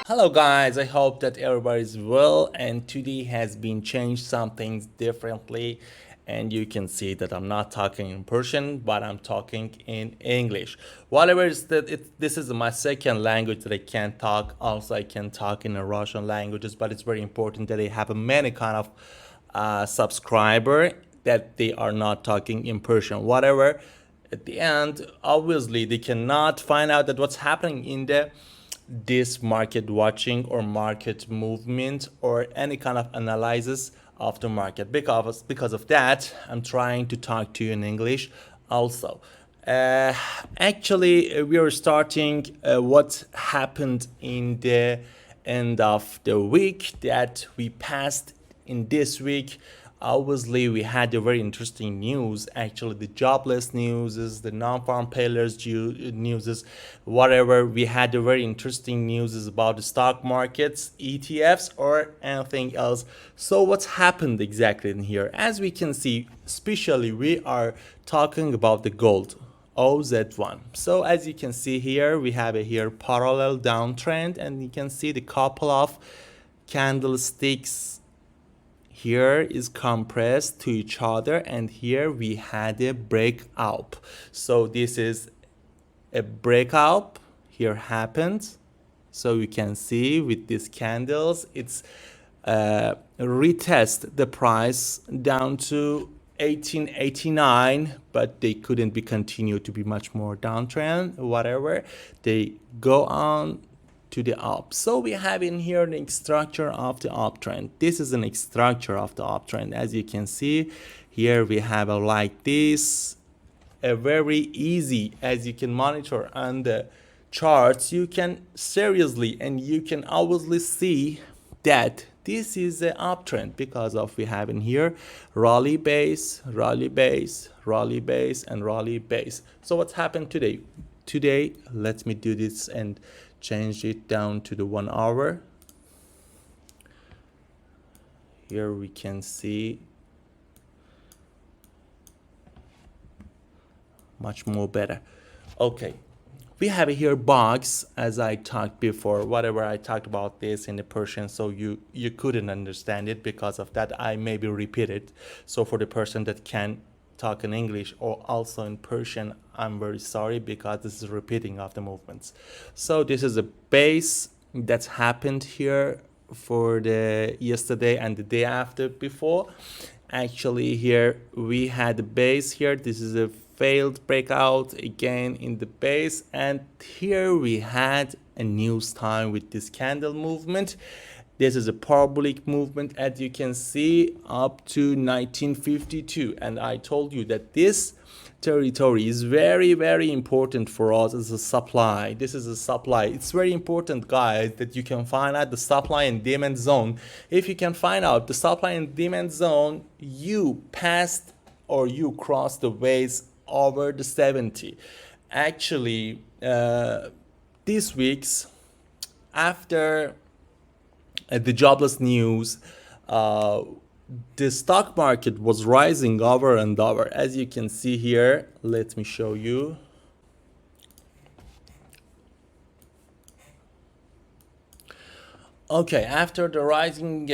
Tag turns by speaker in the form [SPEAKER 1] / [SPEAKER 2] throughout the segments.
[SPEAKER 1] Hello guys, I hope that everybody's well and today has been changed some things differently and you can see that I'm not talking in Persian but I'm talking in English. Whatever is that this is my second language that I can talk. Also I can talk in the Russian languages, but it's very important that I have a many kind of subscriber that they are not talking in Persian. Whatever at the end, obviously they cannot find out that what's happening in the this market watching or market movement or any kind of analysis of the market. Because of that, I'm trying to talk to you in English also. uh, Actually, we are starting what happened in the end of the week that we passed in this week. Obviously, we had a very interesting news. Actually, the jobless news is the non-farm payrolls news is whatever. We had a very interesting news is about the stock markets, ETFs, or anything else. So, what's happened exactly in here? As we can see, especially we are talking about the gold. OZ1. So as you can see here, we have a here parallel downtrend, and you can see the couple of candlesticks here is compressed to each other, and here we had a breakout. So this is a breakout here happened. So you can see with these candles, it's retest the price down to 1889, but they couldn't be continued to be much more downtrend. Whatever, they go on to the up. So we have in here the structure of the uptrend. This is an structure of the uptrend. As you can see here, we have a like this, a very easy, as you can monitor on the charts, you can seriously and you can obviously see that this is an uptrend because of we have in here rally base, rally base, rally base, and rally base. So what's happened today? Today, let me do this and change it down to the 1 hour. Here we can see much more better. Okay, we have here box, as I talked before. Whatever, I talked about this in the Persian, so you couldn't understand it. Because of that, I maybe repeat it. So for the person that can talk in English or also in Persian, I'm very sorry because this is repeating of the movements. So this is a base that's happened here for the yesterday and the day after before. Actually, here we had the base here. This is a failed breakout again in the base, and here we had a news time with this candle movement. This is a parabolic movement, as you can see, up to 1952, and I told you that this territory is very, very important for us as a supply. This is a supply. It's very important, guys, that you can find out the supply and demand zone. If you can find out the supply and demand zone, you passed or you crossed the ways over the 70. Actually, this week's after the jobless news, the stock market was rising over and over. As you can see here, let me show you. Okay, after the rising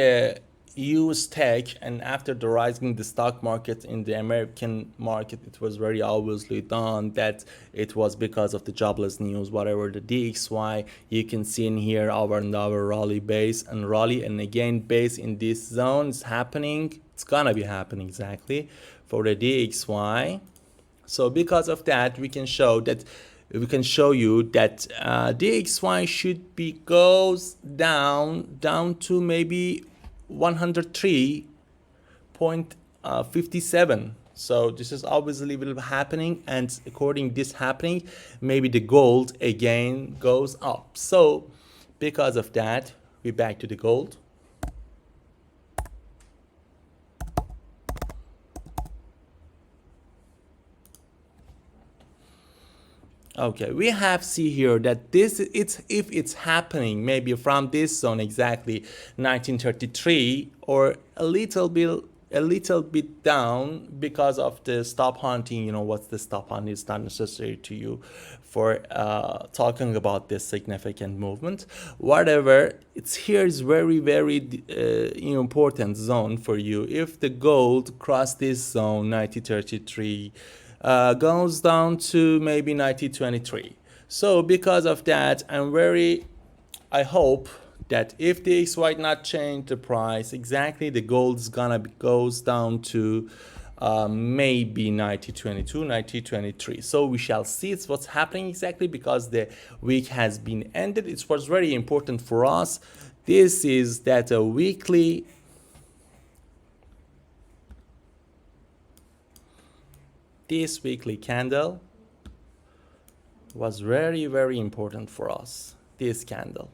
[SPEAKER 1] US tech and after the rising the stock market in the American market, it was very obviously done that it was because of the jobless news. Whatever the DXY, you can see in here over and over rally base and rally, and again base in this zone is happening. It's gonna be happening exactly for the DXY. So because of that, we can show you that DXY should be goes down to maybe 103.57. So this is obviously will be happening, and according this happening, maybe the gold again goes up. So because of that, we back to the gold. Okay, we have see here that this it's if it's happening maybe from this zone exactly 1933 or a little bit a little bit down because of the stop hunting. You know what's the stop hunt? It's not necessary to you for talking about this significant movement. Whatever, it's here is very very important zone for you. If the gold cross this zone 9033, goes down to maybe 9023. So because of that, I hope that if the XY not change the price exactly, the gold is gonna goes down to maybe 9022, 9023. So we shall see it's what's happening exactly, because the week has been ended. It was very important for us. This is that a weekly this weekly candle was very very important for us. This candle,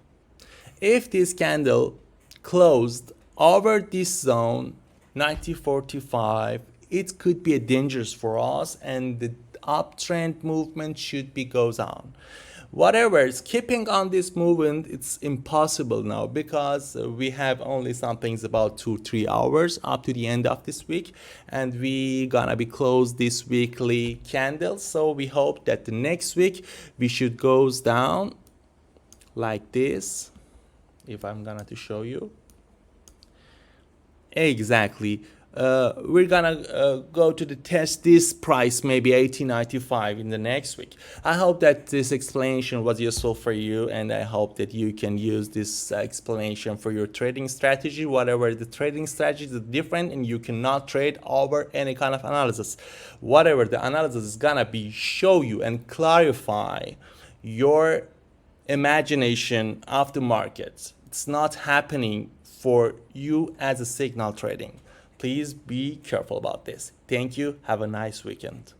[SPEAKER 1] if this candle closed over this zone 9045, it could be a dangerous for us, and the uptrend movement should be goes on. Whatever is keeping on this movement, it's impossible now, because we have only some things about 2-3 hours up to the end of this week, and we gonna be closed this weekly candle. So we hope that the next week we should goes down like this. If I'm gonna to show you exactly, we're gonna go to the test this price maybe 1895 in the next week. I hope that this explanation was useful for you, and I hope that you can use this explanation for your trading strategy. Whatever the trading strategy is different, and you cannot trade over any kind of analysis. Whatever the analysis is gonna be, show you and clarify your imagination of the market. It's not happening for you as a signal trading. Please be careful about this. Thank you. Have a nice weekend.